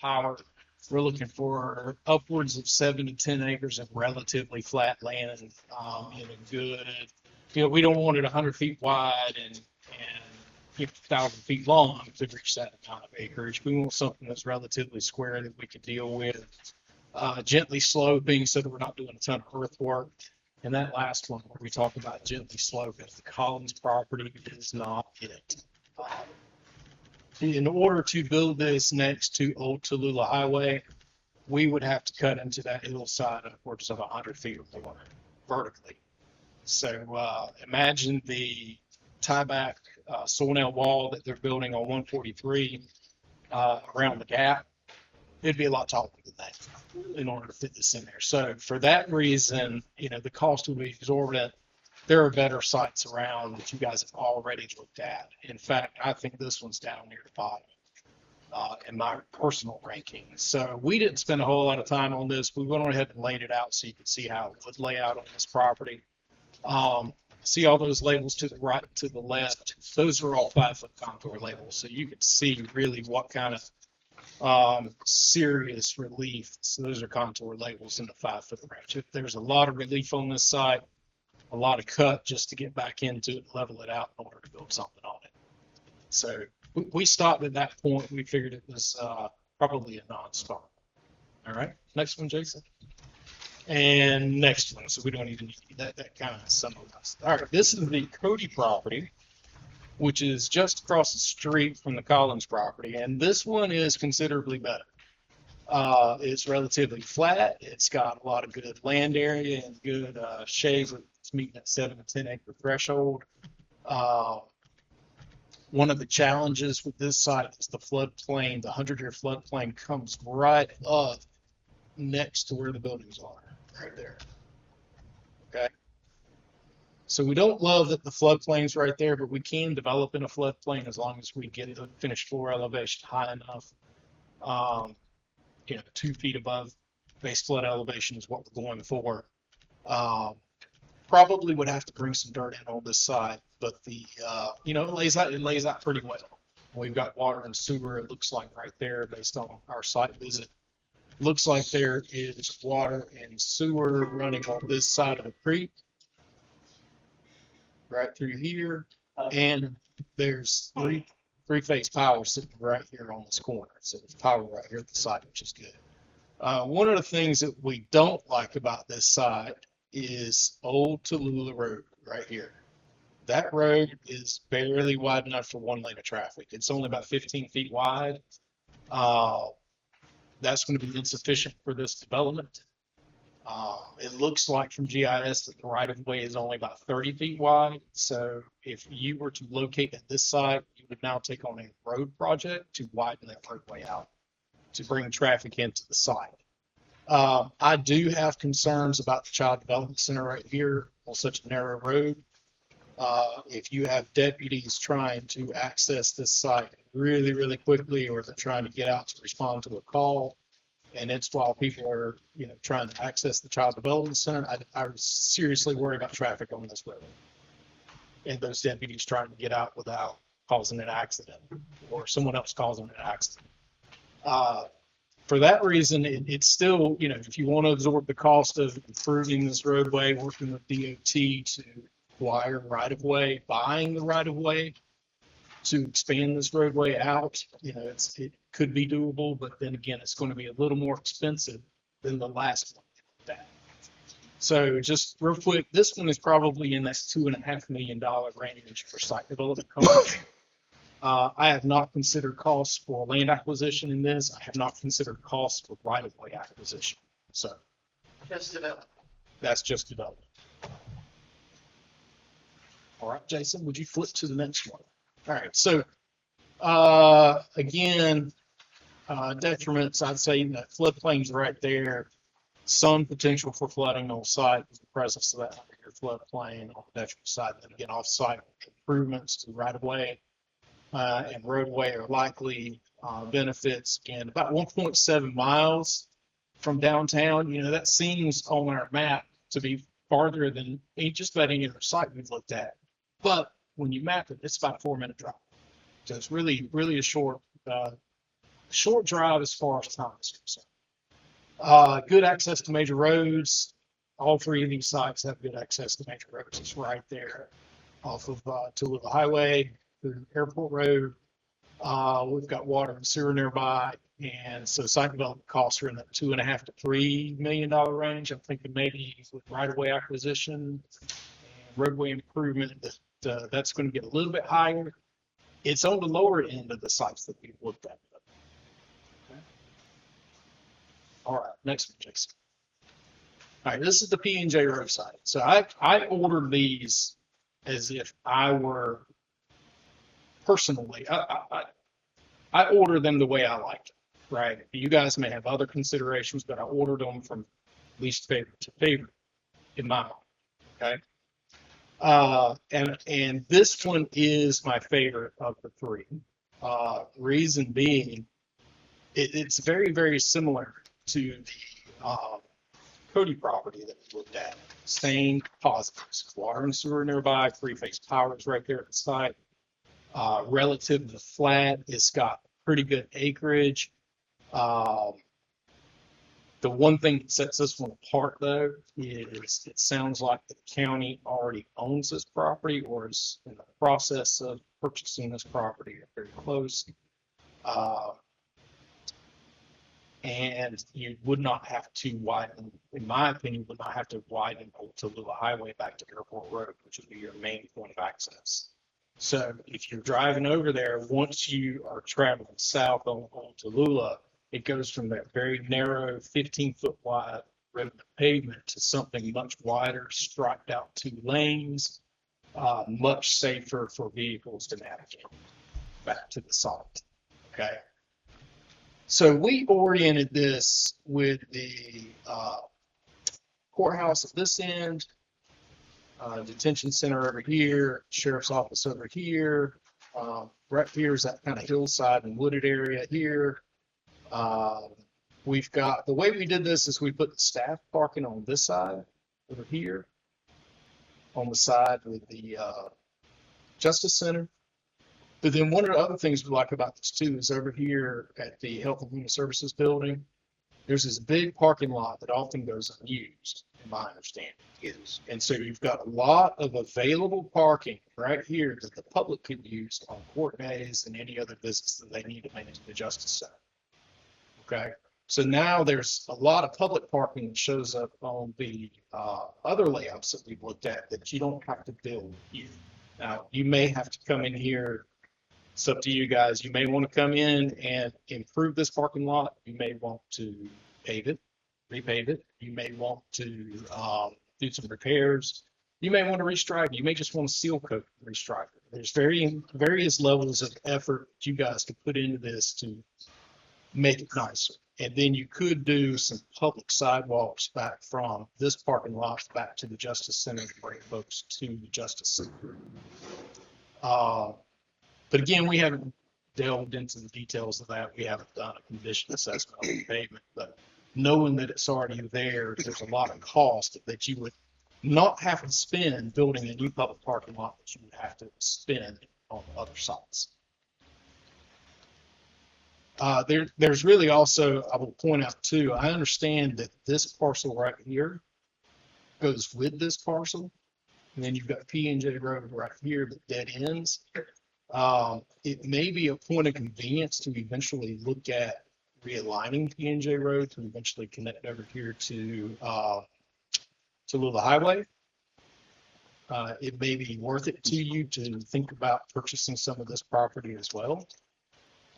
power. We're looking for upwards of 7 to 10 acres of relatively flat land, in a good, we don't want it 100 feet wide and 1,000 feet long to reach that amount of acreage. We want something that's relatively square that we can deal with, gently sloping so that we're not doing a ton of earthwork. And that last one where we talk about gently sloping, the Collins property is not it. In order to build this next to Old Tallulah Highway, we would have to cut into that hillside upwards of 100 feet or more vertically. So imagine the tieback soil wall that they're building on 143 around the gap. It'd be a lot taller than that in order to fit this in there. So for that reason, the cost would be exorbitant. There are better sites around that you guys have already looked at. In fact, I think this one's down near the bottom in my personal ranking. So we didn't spend a whole lot of time on this. We went ahead and laid it out so you could see how it would lay out on this property. See all those labels to the right, to the left. Those are all 5-foot contour labels. So you can see really what kind of serious relief. So those are contour labels in the 5-foot range. If there's a lot of relief on this site, a lot of cut just to get back into it, level it out in order to build something on it. So we stopped at that point. We figured it was probably a non-starter. All right, next one, Jason. And next one, so we don't even need that kind of summarized. All right, this is the Cody property, which is just across the street from the Collins property, and this one is considerably better. It's relatively flat. It's got a lot of good land area and good shade. It's meeting that 7 to 10 acre threshold. One of the challenges with this site is the floodplain. The 100-year floodplain comes right up next to where the buildings are, right there. Okay. So we don't love that the floodplain's right there, but we can develop in a floodplain as long as we get the finished floor elevation high enough. 2 feet above base flood elevation is what we're going for. Probably would have to bring some dirt in on this side, but it lays out pretty well. We've got water and sewer, it looks like right there based on our site visit. Looks like there is water and sewer running on this side of the creek, right through here, and there's three-phase power sitting right here on this corner. So there's power right here at the site, which is good. One of the things that we don't like about this site is Old Tallulah Road right here. That road is barely wide enough for 1 lane of traffic. It's only about 15 feet wide. That's going to be insufficient for this development. It looks like from GIS that the right of way is only about 30 feet wide. So if you were to locate at this site, you would now take on a road project to widen that roadway out to bring traffic into the site. I do have concerns about the Child Development Center right here on such a narrow road. If you have deputies trying to access this site really, really quickly, or they're trying to get out to respond to a call, and it's while people are, trying to access the Child Development Center, I seriously worry about traffic on this road. And those deputies trying to get out without causing an accident, or someone else causing an accident. For that reason, it's still, if you want to absorb the cost of improving this roadway, working with DOT to acquire right-of-way, buying the right-of-way to expand this roadway out, it could be doable, but then again, it's going to be a little more expensive than the last one. So just real quick, this one is probably in that $2.5 million range for site development cost. I have not considered costs for land acquisition in this. I have not considered costs for right-of-way acquisition. So Just development. that's just development. All right, Jason, would you flip to the next one? All right, so again, detriments, I'd say that floodplain's right there. Some potential for flooding on site with the presence of that 100-year floodplain on the detriment side. Then again, off-site improvements to right-of-way and roadway are likely benefits. Again, about 1.7 miles from downtown. That seems on our map to be farther than just about any other site we've looked at. But when you map it, it's about a 4-minute drive. So it's really, really a short short drive as far as time is concerned. Good access to major roads. All three of these sites have good access to major roads. It's right there off of Tallulah Highway through Airport Road. We've got water and sewer nearby, and so site development costs are in the $2.5 to $3 million range. I'm thinking maybe with right-of-way acquisition and roadway improvement, that's going to get a little bit higher. It's on the lower end of the sites that we've looked at. Okay. All right, next one, Jason. All right, this is the P&J Road site. So I ordered these as if I were personally, I order them the way I like it, right? You guys may have other considerations, but I ordered them from least favorite to favorite in my mind, okay? And this one is my favorite of the three. Reason being, it's very, very similar to the Cody property that we looked at. Same positives, water and sewer nearby, three-phase power is right there at the site. Relative to flat, it's got pretty good acreage. The one thing that sets this one apart, though, is it sounds like the county already owns this property or is in the process of purchasing this property. Very close. And you would not have to widen, in my opinion, would not have to widen Old Tallulah Highway back to Airport Road, which would be your main point of access. So if you're driving over there, once you are traveling south on Tallulah, it goes from that very narrow 15-foot wide road of pavement to something much wider, striped out 2 lanes, much safer for vehicles to navigate back to the site. Okay. So we oriented this with the courthouse at this end, detention center over here, sheriff's office over here. Right here is that kind of hillside and wooded area here. We've got, the way we did this is we put the staff parking on this side over here, on the side with the Justice Center. But then one of the other things we like about this too is over here at the Health and Human Services building, there's this big parking lot that often goes unused, in my understanding. Yes. And so you've got a lot of available parking right here that the public could use on court days and any other visits that they need to make to the Justice Center. Okay. So now there's a lot of public parking that shows up on the other layouts that we've looked at that you don't have to build here. Now, you may have to come in here. It's up to you guys. You may want to come in and improve this parking lot. You may want to pave it, repave it. You may want to do some repairs. You may want to restripe. You may just want to seal coat and restripe it. There's various levels of effort that you guys can put into this to make it nicer. And then you could do some public sidewalks back from this parking lot back to the Justice Center to bring folks to the Justice Center. But again, we haven't delved into the details of that. We haven't done a condition assessment on the pavement, but knowing that it's already there, there's a lot of cost that you would not have to spend building a new public parking lot that you would have to spend on other sites. There's really also, I will point out too, I understand that this parcel right here goes with this parcel, and then you've got P&J Road right here that dead ends. It may be a point of convenience to eventually look at realigning P&J Road to eventually connect over here to Tallulah Highway. It may be worth it to you to think about purchasing some of this property as well.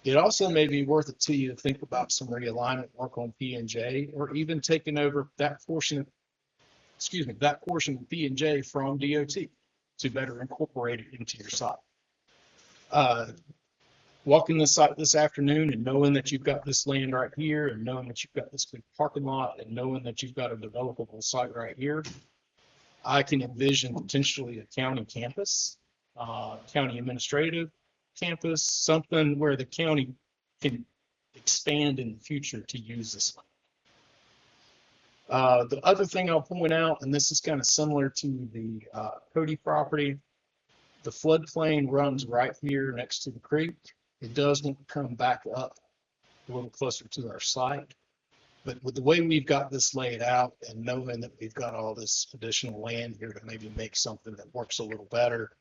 It also may be worth it to you to think about some realignment work on P&J, or even taking over that portion of P&J from DOT to better incorporate it into your site. Walking the site this afternoon and knowing that you've got this land right here, and knowing that you've got this big parking lot, and knowing that you've got a developable site right here, I can envision potentially a county campus, county administrative campus, something where the county can expand in the future to use this land. The other thing I'll point out, and this is kind of similar to the Cody property, the floodplain runs right here next to the creek. It does want to come back up a little closer to our site. But with the way we've got this laid out and knowing that we've got all this additional land here to maybe make something that works a little better,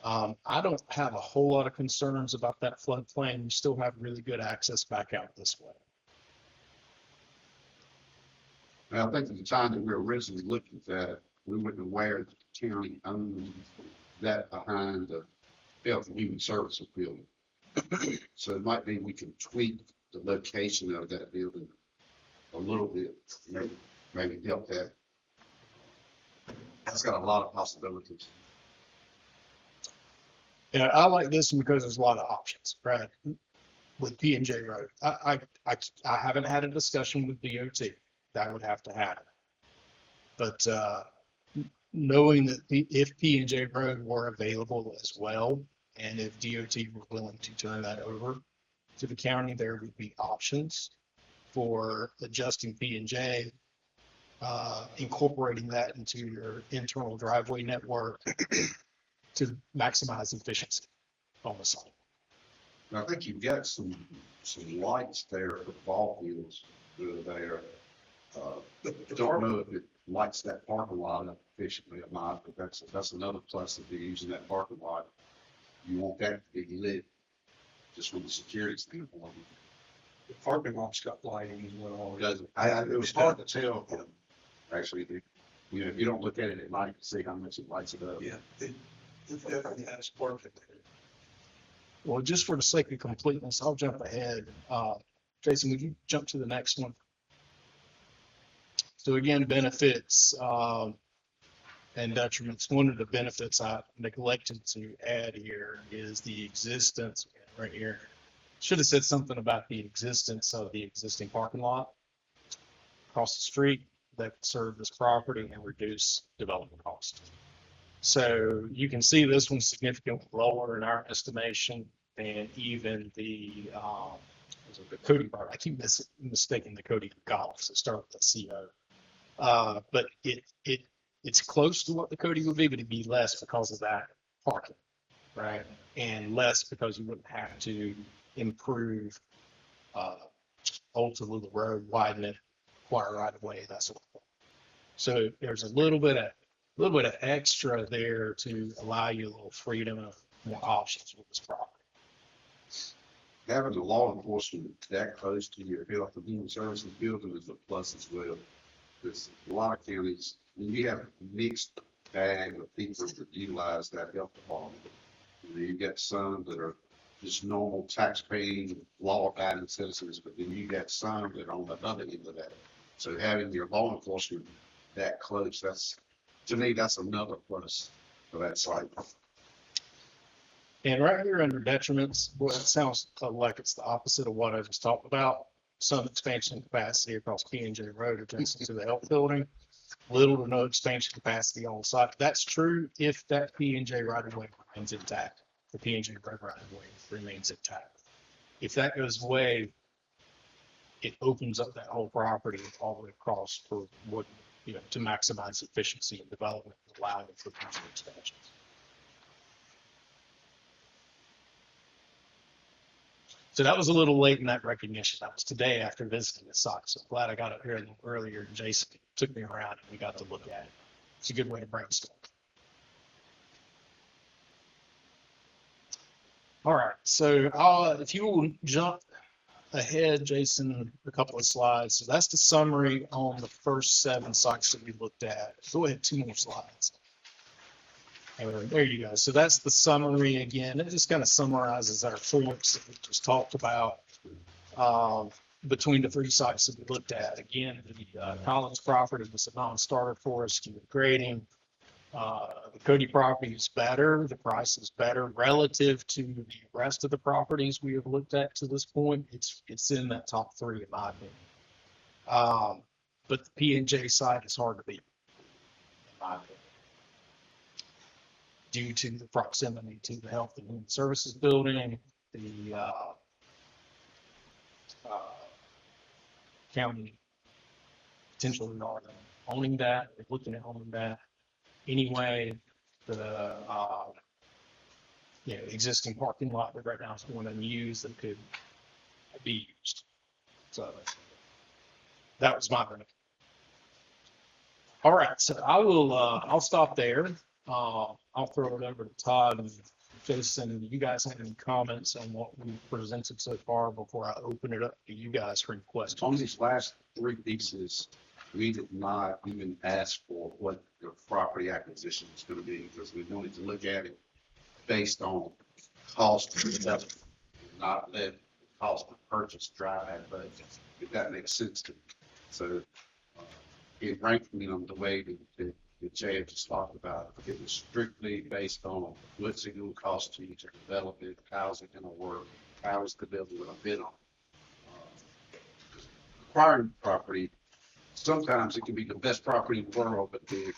I don't have a whole lot of concerns about that floodplain. We still have really good access back out this way. Well, I think at the time that we were originally looking at that, we weren't aware that the county owned that behind the Health and Human Services building. So it might be we can tweak the location of that building a little bit, maybe help that. That's got a lot of possibilities. Yeah, I like this one because there's a lot of options, right? With P&J Road, I haven't had a discussion with DOT. That would have to happen. But knowing that if P&J Road were available as well, and if DOT were willing to turn that over to the county, there would be options for adjusting P&J, incorporating that into your internal driveway network to maximize efficiency on the site. I think you've got some lights there for ball fields that are there. I don't know if it lights that parking lot up efficiently or not, but that's another plus of using that parking lot. You want that to be lit just from the security standpoint. The parking lot's got lighting as well. It was hard to tell, actually. You know, if you don't look at it at night, you see how much it lights it up. Yeah, it definitely has parking there. Well, just for the sake of completeness, I'll jump ahead. Jason, would you jump to the next one? So again, benefits and detriments. One of the benefits I neglected to add here is the existence right here. Should have said something about the existence of the existing parking lot across the street that serve this property and reduce development costs. So you can see this one's significantly lower in our estimation than even the Cody part. I keep mistaking the Cody Golf. So start with the CO. But it's close to what the Cody would be, but it'd be less because of that parking, right? And less because you wouldn't have to improve Old Tallulah Road, widen it, acquire right of way, that sort of thing. So there's a little bit of extra there to allow you a little freedom of more options with this property. Having the law enforcement that close to your Health and Human Services building is a plus as well. There's a lot of counties, and you have a mixed bag of people that utilize that health department. You've got some that are just normal tax-paying, law-abiding citizens, but then you got some that are on the other end of that. So having your law enforcement that close, to me, that's another plus for that site. And right here under detriments, boy, it sounds like it's the opposite of what I just talked about. Some expansion capacity across P&J Road adjacent to the health building. Little to no expansion capacity on site. That's true if that P&J right of way remains intact. The P&J Road right of way remains intact. If that goes away, it opens up that whole property all the way across for what, to maximize efficiency and development, allowing for future expansions. So that was a little late in that recognition. That was today after visiting the site. So I'm glad I got up here a little earlier. Jason took me around and we got to look at it. It's a good way to brainstorm. All right. So if you will jump ahead, Jason, a couple of slides. So that's the summary on the first 7 sites that we looked at. Go ahead, 2 more slides. There you go. So that's the summary again. It just kind of summarizes our points that we just talked about between the 3 sites that we looked at. Again, the Collins property was a non-starter for us due to grading. The Cody property is better. The price is better relative to the rest of the properties we have looked at to this point. It's in that top 3 in my opinion. But the P&J side is hard to beat, in my opinion, due to the proximity to the Health and Human Services building, the county potentially are owning that, they're looking at owning that. Anyway, the existing parking lot that right now is going unused that could be used. So that was my run. All right, so I will, I'll stop there. I'll throw it over to Todd and Jason. You guys have any comments on what we've presented so far before I open it up to you guys for any On questions? these last three pieces, we did not even ask for what the property acquisition is gonna be, because we wanted to look at it based on cost of development, not let cost of purchase drive that budget, if that makes sense to me. So, it ranked me on the way that Jay had just talked about. It was strictly based on what's it gonna cost to develop it, how's it gonna work, how is the building gonna bid on. Acquiring property, sometimes it can be the best property in the world, but the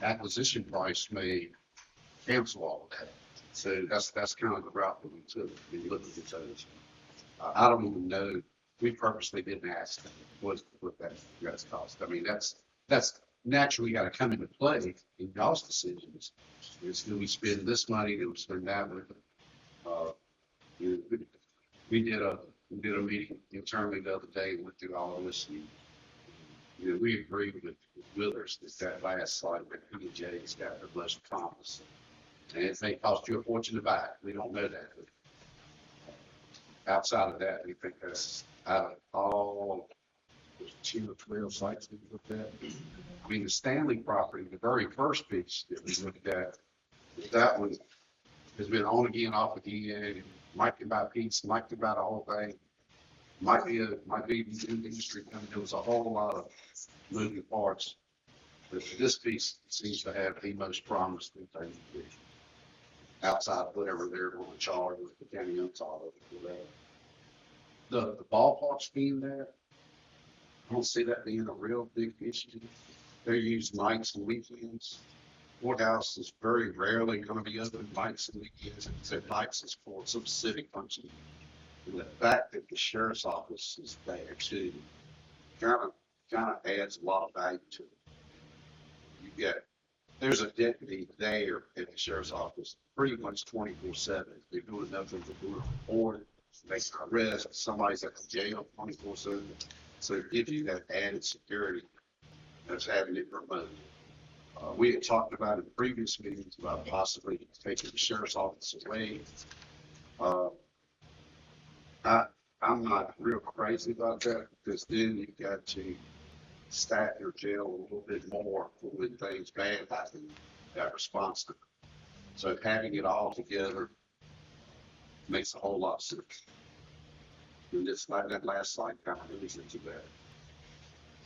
acquisition price may cancel all of that. So that's kind of the route that we took, we looked at those. I don't even know, we purposely didn't ask what that cost. I mean, that's naturally gotta come into play in y'all's decisions. Is, do we spend this money, do we spend that money? You know, we did a meeting internally the other day, and went through all of this. And, you know, we agreed with Withers that last slide that P&J's got their blessed promise. And it may cost you a fortune to buy it. We don't know that. But outside of that, we think that's out of all those 10 or 12 sites we looked at. I mean, the Stanley property, the very first piece that we looked at, that one has been on again, off again. Might be about pizza, might be about all thing. Might be the industry coming. There was a whole lot of moving parts. But this piece seems to have the most promising thing to do. Outside of whatever they're going to charge with the county owns all of it. The ballparks being there, I don't see that being a real big issue. They use nights and weekends. Courthouse is very rarely going to be open nights and weekends. And so nights is for some civic function. And the fact that the sheriff's office is there too, kind of adds a lot of value to it. You get, there's a deputy there at the sheriff's office, pretty much 24/7. They're doing nothing, they're doing a report, making an arrest, somebody's at the jail 24/7. So it gives you that added security that's having it remote. We had talked about in previous meetings about possibly taking the sheriff's office away. I'm not real crazy about that, because then you've got to staff your jail a little bit more for when things bad happen, that response to. So having it all together makes a whole lot of sense. And just like that last slide kind of moves into that.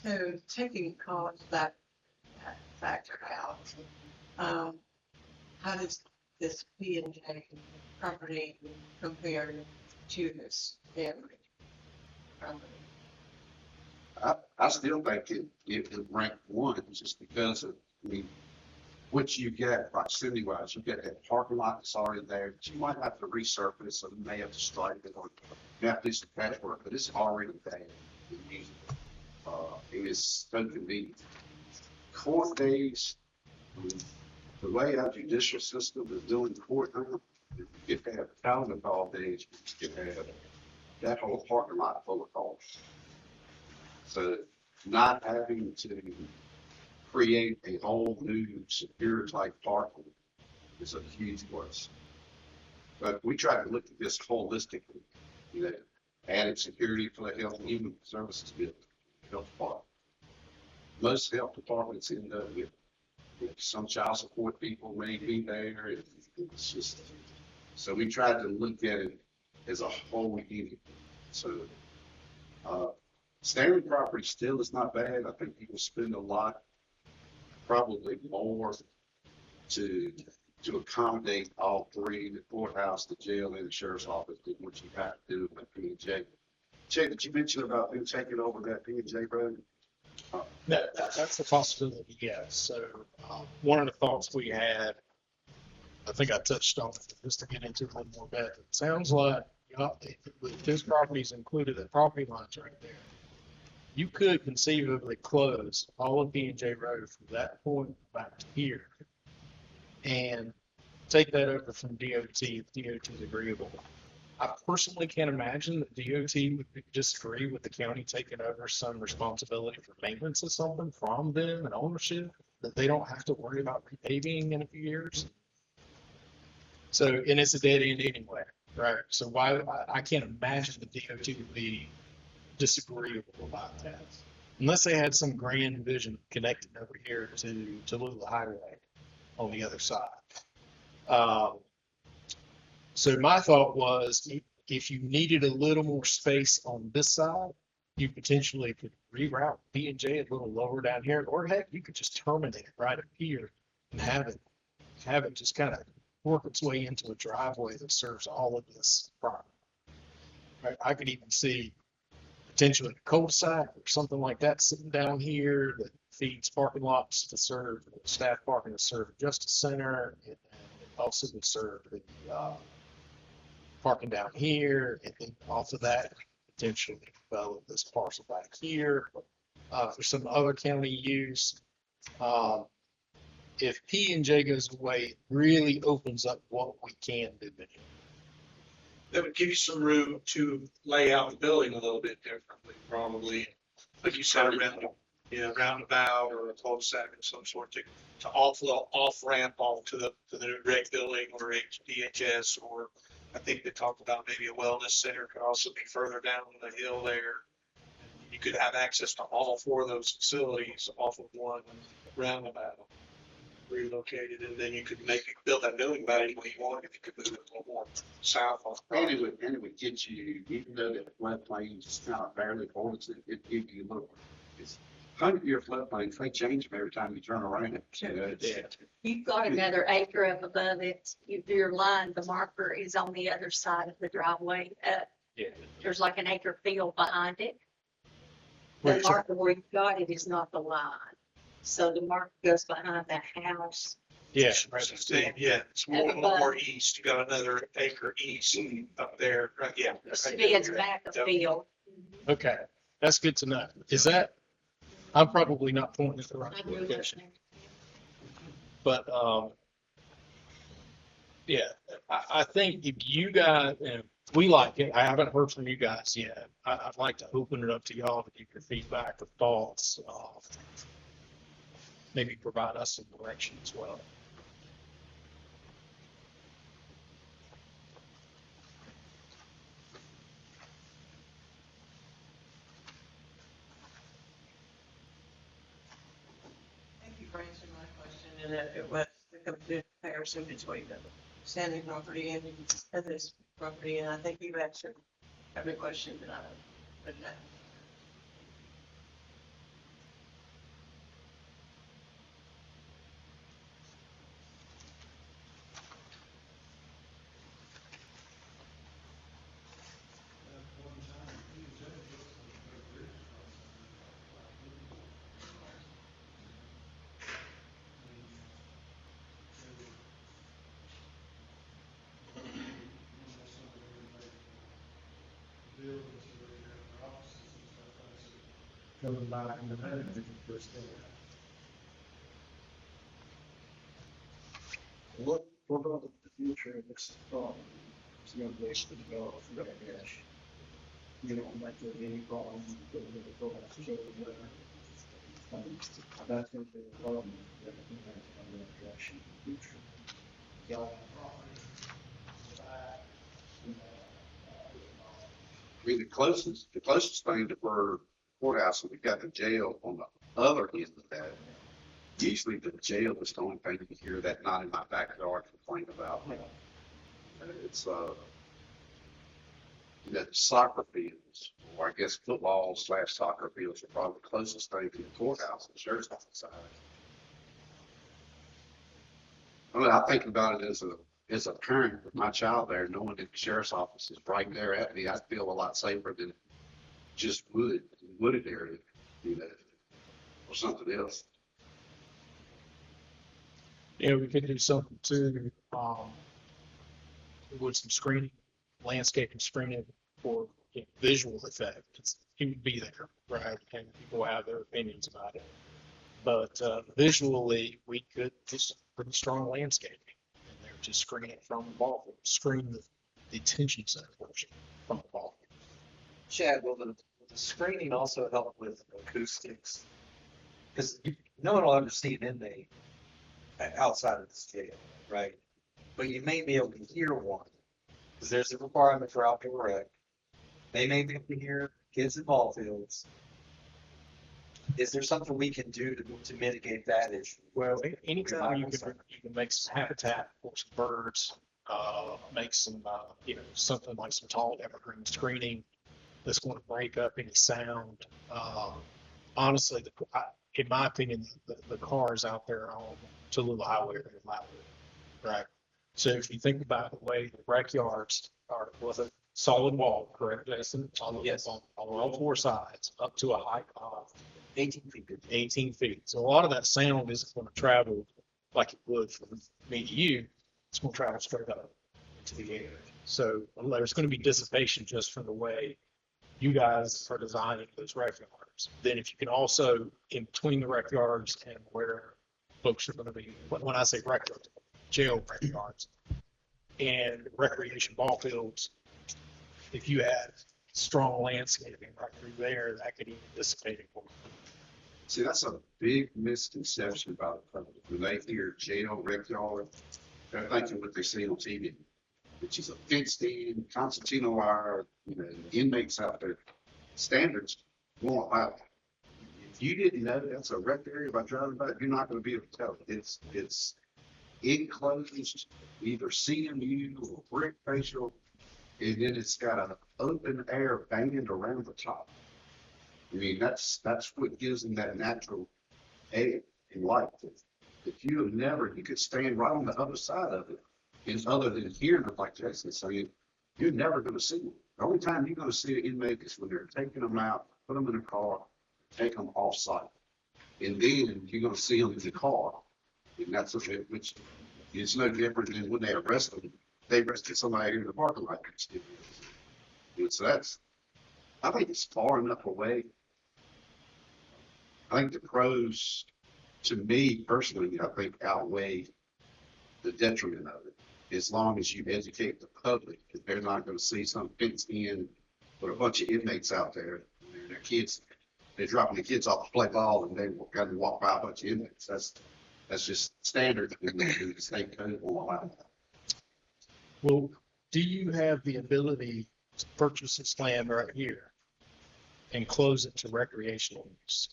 So taking all of that factor out, how does this P&J property compare to this Stanley property? I still think it would rank one, just because of, I mean, what you get proximity wise, you get that parking lot that's already there, but you might have to resurface, so you may have to stripe it, or you have to do some patchwork, but it's already there. It is so convenient. Court days, the way our judicial system is doing court now, you get to have calendar call days, you get to have that whole parking lot full of calls. So not having to create a whole new secure type parking is a huge plus. But we try to look at this holistically, you know, added security for the health and human services bill, health department. Most health departments end up with some child support people may be there. It's just, so we tried to look at it as a whole unit. So, Stanley property still is not bad. I think people spend a lot, probably more to accommodate all three, the courthouse, the jail, and the sheriff's office, than what you have to do with P&J. Jay, did you mention about them taking over that P&J road? That's a possibility, yes. So one of the thoughts we had, I think I touched on it, just to get into a little more depth. It sounds like if this property is included, the property line's right there. You could conceivably close all of P&J Road from that point back to here and take that over from DOT if DOT is agreeable. I personally can't imagine that DOT would disagree with the county taking over some responsibility for maintenance of something from them and ownership, that they don't have to worry about repaving in a few years. So, and it's a dead end anyway, right? So why, I can't imagine the DOT would be disagreeable about that. Unless they had some grand vision connected over here to Tallulah Highway on the other side. So my thought was, if you needed a little more space on this side, you potentially could reroute B and J a little lower down here, or heck, you could just terminate it right up here and have it just kind of work its way into a driveway that serves all of this property. Right? I could even see potentially a cul-de-sac or something like that sitting down here that feeds parking lots to serve staff parking to serve the Justice Center, and also would serve the parking down here, and then off of that potentially develop this parcel back here for some other county use. If P and J goes away, it really opens up what we can do. That would give you some room to lay out the building a little bit differently, probably. Like you said, roundabout or a cul-de-sac of some sort to offload, off ramp off to the new rec building or DHS, or I think they talked about maybe a wellness center could also be further down the hill there. You could have access to all four of those facilities off of one roundabout relocated, and then you could build that building about any way you want if you could move it a little more south off. And it would get you, even though that floodplain is kind of barely holds it, it gives you a little, it's 100-year floodplains, they change them every time you turn around it. You know, it's- You've got another acre up above it. Your line, the marker is on the other side of the driveway. Yeah. There's like an acre field behind it. The Right, so- marker where you got it is not the line. So the marker goes behind that house. Yeah, Yeah, it's more, a little more east. You got another acre east up there, right? Yeah. It's back of field. okay, that's good to know. Is that, I'm probably not pointing at the I right grew up location, there. but, yeah, I think if you guys, and we like it, I haven't heard from you guys yet. I'd like to open it up to y'all to give your feedback or thoughts. Maybe provide us some direction as well. Thank you for answering my question, and it was the comparison between the Sandy property and this property, and I think you answered every question that I would have. Coming back in the night, first thing. What about the future of this thought? It's gonna be to develop for that cash. You know, might there be any problems with the go back to whatever. That's gonna be a problem that we have to have that direction in the future. Yeah. I mean, the closest thing to where courthouse, we got the jail on the other end of that. Usually the jail is the only thing you hear that not in my backyard complain about. It's, the soccer fields, or I guess football / soccer fields are probably the closest thing to the courthouse and sheriff's office side. I mean, I think about it as a parent with my child there, knowing that the sheriff's office is right there at me, I feel a lot safer than just wooded area, you know, or something else. Yeah, we could do something too, with some screening, landscaping screening for visual effect. He would be there, right? And people have their opinions about it. But visually, we could just pretty strong landscaping. And they're just screening it from the ball, screen detention center portion from the ball. Chad, will the screening also help with acoustics? Because no one will ever see an inmate outside of this jail, right? But you may be able to hear one, because there's a requirement for outdoor rec. They may be able to hear kids in ball fields. Is there something we can do to mitigate that issue? Well, anytime you can make some habitat for some birds, make some, something like some tall evergreen screening that's going to break up any sound. Honestly, in my opinion, the cars out there on Tallulah Highway are loud, right? So if you think about the way the rec yards are with a solid wall, correct, Jason? Yes. On all four sides, up to a height of 18 feet. 18 feet. So a lot of that sound isn't going to travel like it would from me to you. It's going to travel straight up into the air. So there's going to be dissipation just from the way you guys are designing those rec yards. Then if you can also, in between the rec yards and where folks are going to be, when I say rec yards, jail rec yards and recreation ball fields, if you had strong landscaping right through there, that could even dissipate it. See, that's a big misconception about the public. When they hear jail, rec yard, they're thinking what they see on TV, which is a fenced in, concertina wire, inmates out there. Standards won't allow it. If you didn't know that's a rec area by driving by, you're not going to be able to tell. It's enclosed, either CMU or brick facial, and then it's got an open air band around the top. I mean, that's what gives them that natural air and light. If you could stand right on the other side of it, and other than hearing it like Jason saying, you're never going to see them. The only time you're going to see an inmate is when they're taking them out, put them in a car, take them off site. And then you're going to see them in the car. And that's which is no different than when they arrest them. They arrested somebody in the parking lot. So I think it's far enough away. I think the pros, to me personally, I think outweigh the detriment of it. As long as you educate the public, that they're not going to see some fenced in with a bunch of inmates out there. Their kids, they're dropping the kids off to play ball, and they got to walk by a bunch of inmates. That's just standard in the state code. Well, do you have the ability to purchase this land right here and close it to recreational use?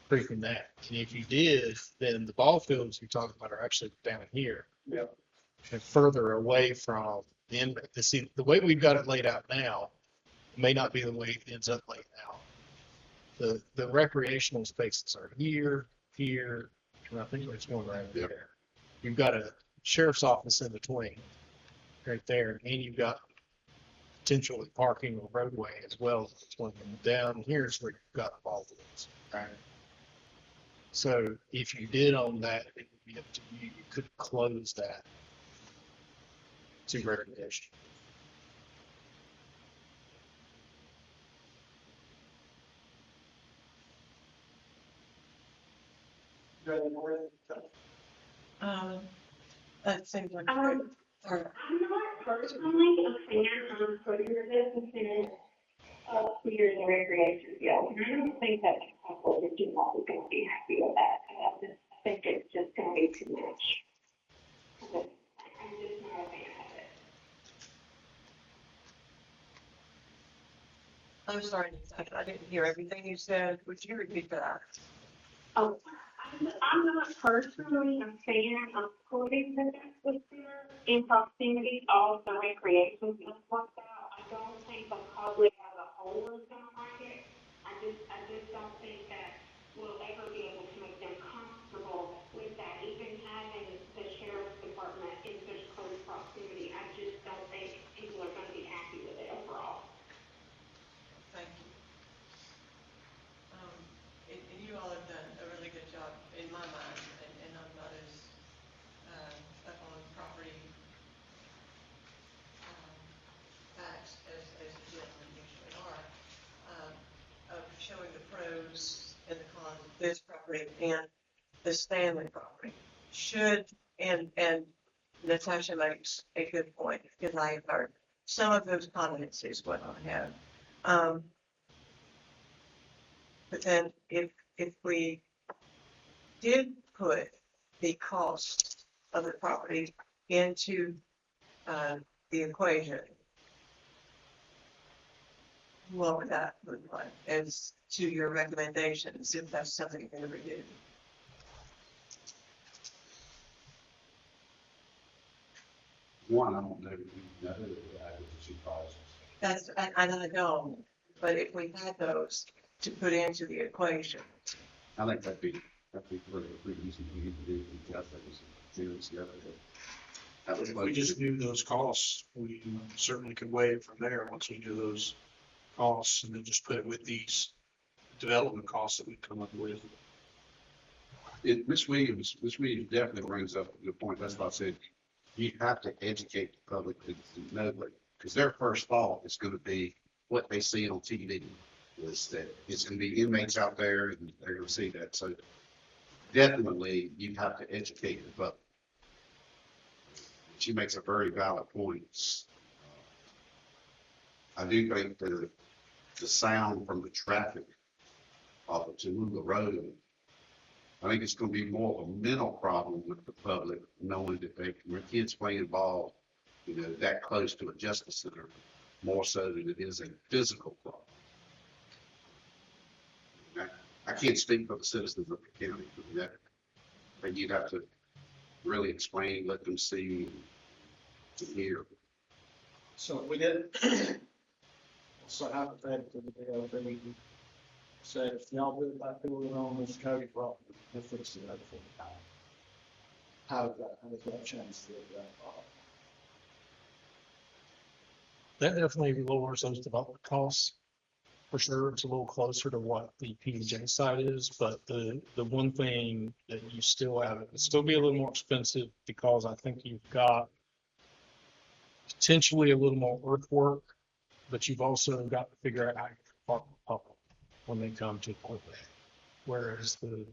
Proving that. And if you did, then the ball fields you're talking about are actually down here. Yep. And further away from the inmate. See, the way we've got it laid out now may not be the way it ends up laid out. The recreational spaces are here, and I think there's one right there. You've got a sheriff's office in between, right there, and you've got potentially parking or roadway as well as between them. Down here's where you've got ball fields, right? So if you did own that, it would be up to you. You could close that to recreation. That seems like. Or- I'm not personally a fan of putting your businesses up here in the recreation field. I don't think that couple is going to be happy with that. I just think it's just going to be too much. I'm just not a fan of it. I'm sorry, I didn't hear everything you said. Would you repeat that? Oh, I'm not personally a fan of putting the businesses in proximity of the recreation field like that. I don't think the public as a whole is going to like it. I just don't think that we'll ever be able to make them comfortable with that. Even having the sheriff's department in such close proximity, I just don't think people are going to be happy with it overall. Thank you. And you all have done a really good job in my mind, and I'm not as, up on property, facts as you gentlemen usually are, of showing the pros and the cons of this property and the Stanley property. Should, and Natasha makes a good point, because I have heard some of those comments is what I have. But then if we did put the cost of the property into, the equation, what would that look like as to your recommendations, if that's something you ever do? One, I don't know, if we know the acquisition costs. That's, I don't know, but if we had those to put into the equation, I think that'd be pretty easy for you to do, because that was serious, yeah. If we just knew those costs, we certainly could waive from there once we knew those costs and then just put it with these development costs that we come up with. Ms. Williams definitely brings up a good point. That's why I said, you have to educate the public to know, because their first thought is gonna be what they see on TV. Is that it's gonna be inmates out there and they're gonna see that. So definitely you have to educate the public. She makes a very valid point. I do think the sound from the traffic off of Tallulah Road, I think it's gonna be more of a mental problem with the public, knowing that when kids playing ball, you know, that close to a justice center, more so than it is a physical problem. I can't speak for the citizens of the county, but you'd have to really explain, let them see, to hear. So we did, so hypothetically, they said, if y'all do it by doing on this Cody property, they'll fix it over for the time. How does that change the, That definitely lowers those development costs. For sure, it's a little closer to what the P&J side is, but the one thing that you still have, it'll still be a little more expensive, because I think you've got potentially a little more earthwork, but you've also got to figure out how you park the public when they come to equip it. Whereas the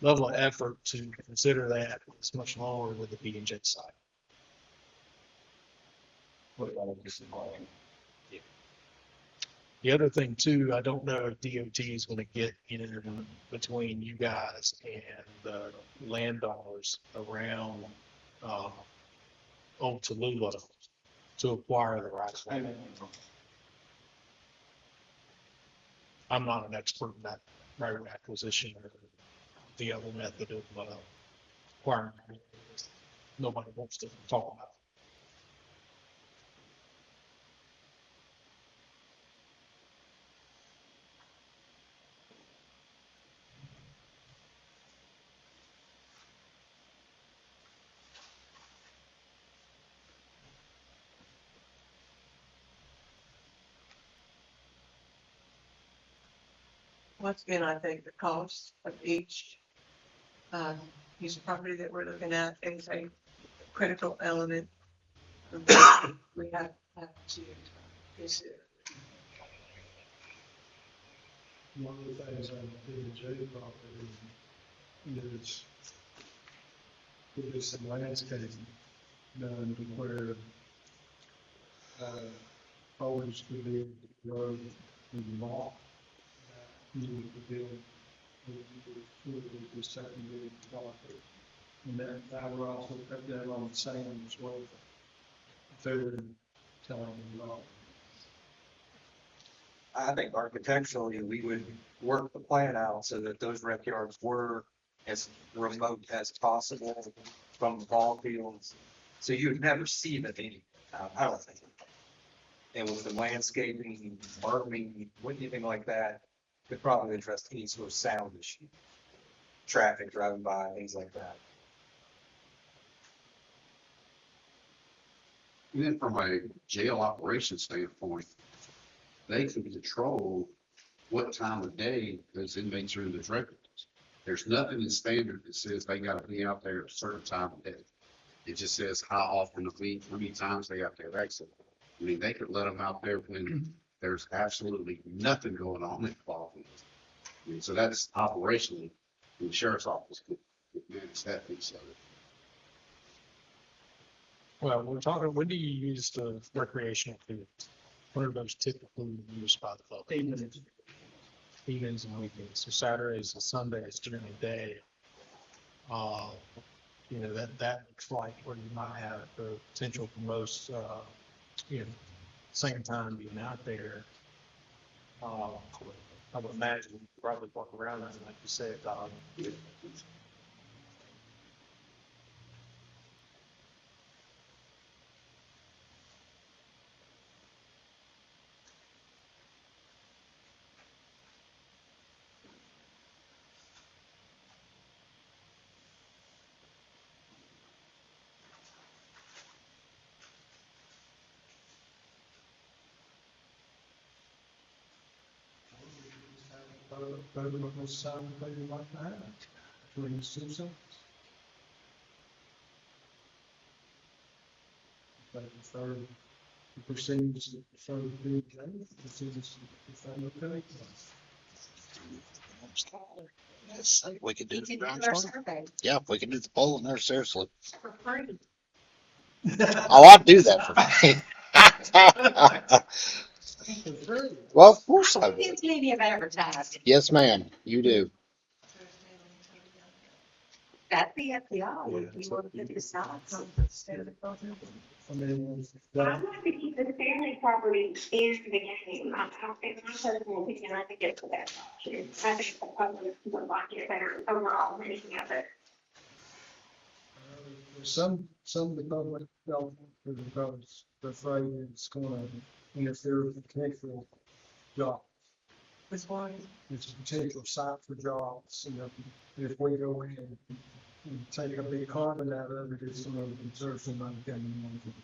level of effort to consider that is much lower with the P&J side. what about this involvement? The other thing too, I don't know if DOT is going to get in between you guys and the landowners around Old Tallulah to acquire the rights. I mean, I'm not an expert in that right acquisition or the other method of acquiring. Nobody wants to talk about it. once again, I think the cost of each, piece of property that we're looking at is a critical element that we have to consider. One of the things on the P&J property is there is some landscaping done to where always could be road and walk. You would build, the secondary developer. And then I would also put that on the same as well. If they were telling them no. I think architecturally, we would work the plan out so that those rec yards were as remote as possible from the ball fields. So you would never see them any, I don't think. And with the landscaping, farming, anything like that, could probably address any sort of sound issue. Traffic driving by, things like that. And then from a jail operations standpoint, they can control what time of day those inmates are in the drug rooms. There's nothing in standard that says they gotta be out there at a certain time of day. It just says how often a week, how many times they have to have exit. I mean, they could let them out there when there's absolutely nothing going on in the ball fields. I mean, so that's operationally, the sheriff's office could manage that piece of it. Well, we're talking, when do you use the recreational fields? What are those typically used by the public? Evenings and weekends, so Saturdays and Sundays during the day. You know, that looks like where you might have the potential for most, you know, same time being out there. I would imagine you probably walk around and like you said, Better look on the side of the baby like that, between the two sides. But if they're, the percentage, if they're big, the percentage, if they're okay. Yes, we could do You the can do ground our floor. survey Yeah, we can do the poll in there, seriously. for free. Oh, I'd do that for free. Well, of course I would. It's media of advertising. Yes, ma'am, you do. That'd be up to y'all. If you want to decide. I mean, I'd like to keep the family property in the game. I don't think, my personal opinion, I think it's the best option. I think the public would like it better overall than anything of it. some of the public don't, because they're afraid it's gonna interfere with the potential job. Which one? It's a potential site for jobs, you know, if we go in and take a big carbon out of it, it's gonna conserve some money coming in to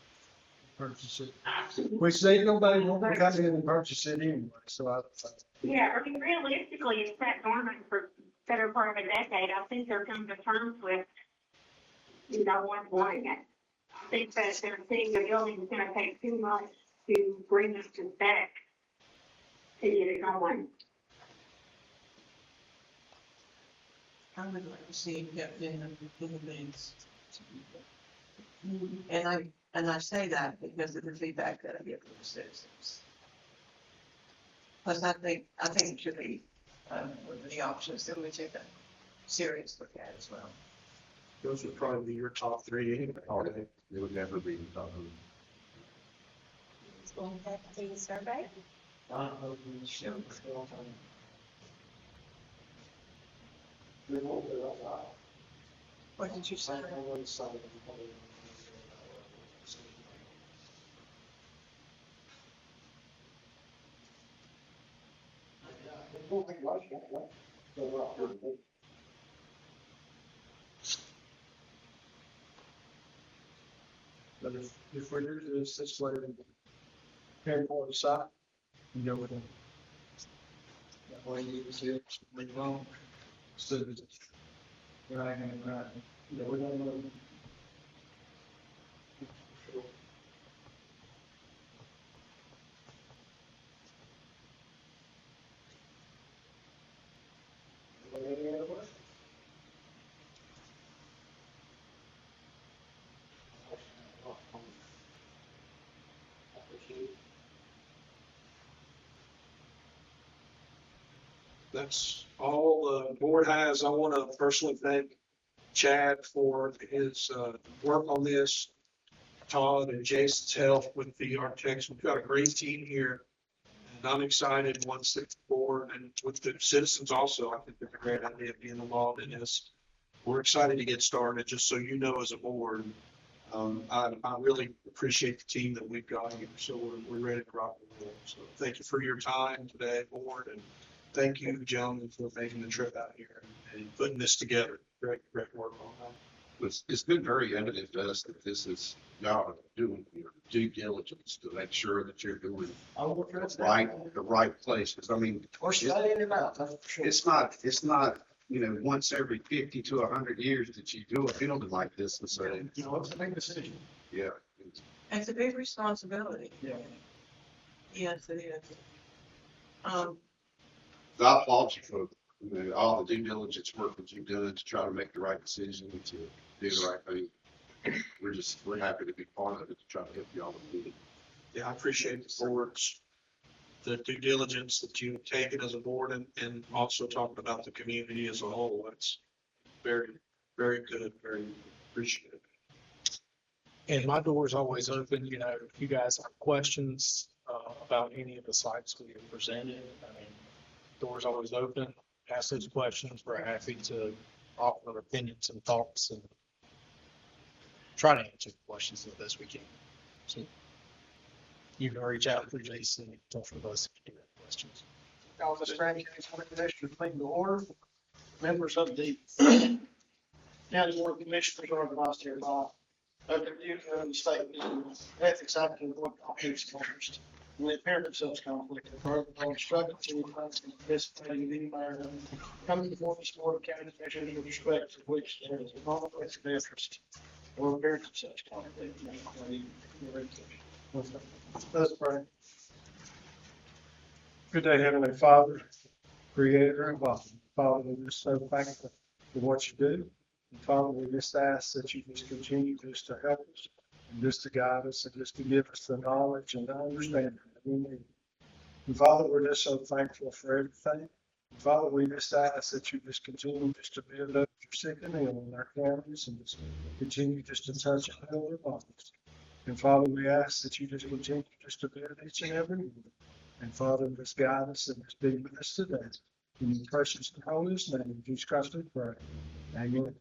purchase it. Which they, nobody will come in and purchase it anyway, so I, Yeah, I mean, realistically, it's sat dormant for better part of a decade. I think they're coming to terms with, you know, what's wanting it. I think that they're seeing the building is gonna take too much to bring us to spec to get it going. I would like to see it kept in the things. And I say that because of the feedback that I get from the citizens. Plus, I think it should be, one of the options that we take a serious look at as well. Those would probably be your top three anyway. It would never be the top of It's going to have to be a survey. What did you say? but if we do this way, here for the site, and go with it. That way you can see it's be wrong. So that it's right and right, you know, we don't know. Any other questions? That's all the board has. I want to personally thank Chad for his work on this, Todd and Jason's help with the architects. We've got a great team here. And I'm excited once the board and with the citizens also, I think it's a great idea of being involved in this. We're excited to get started, just so you know, as a board. I really appreciate the team that we've got here, so we're ready to rock and roll. So thank you for your time today, board, and thank you, gentlemen, for making the trip out here and putting this together. Great work on that. It's been very evident to us that this is, y'all are doing your due diligence to make sure that you're doing the right place, because I mean, Or studying it out, that's for sure. it's not, you know, once every 50 to 100 years that you do a building like this and say, You know, it's a big decision. yeah. It's a big responsibility. Yeah. Yes, it is. I applaud you for, you know, all the due diligence work that you've done to try to make the right decision, to do the right thing. we're happy to be part of it, to try to help y'all with it. Yeah, I appreciate the board's, the due diligence that you've taken as a board and also talking about the community as a whole. That's very, very good, very appreciated. And my door is always open, you know, if you guys have questions, about any of the sites we have presented, I mean, door's always open, ask those questions, we're happy to offer opinions and thoughts and try to answer the questions the best we can. So you can reach out to Jason, talk with us if you do have questions. Call this Grant County County Commissioners meeting to order. Members of the County Board of Commissioners are advised hereby of the duty of the state ethics act and board conflicts of interest. In the appearance of such conflict, the protocol instructed to participate in any matter coming before this board of county commissioners with respect to which there is a conflict of interest or appearance of such conflict. Let's pray. Good day, Heavenly Father, Creator of all. Father, we're just so thankful for what you do. And Father, we just ask that you just continue just to help us and just to guide us and just to give us the knowledge and the understanding that we need. And Father, we're just so thankful for everything. And Father, we just ask that you just continue just to build up your sick and ill in our families and just continue just to touch and heal their bodies. And Father, we ask that you just continue just to build each and every one. And Father, just guide us and just be with us today. In your precious and holiest name, in Jesus Christ we pray. Amen.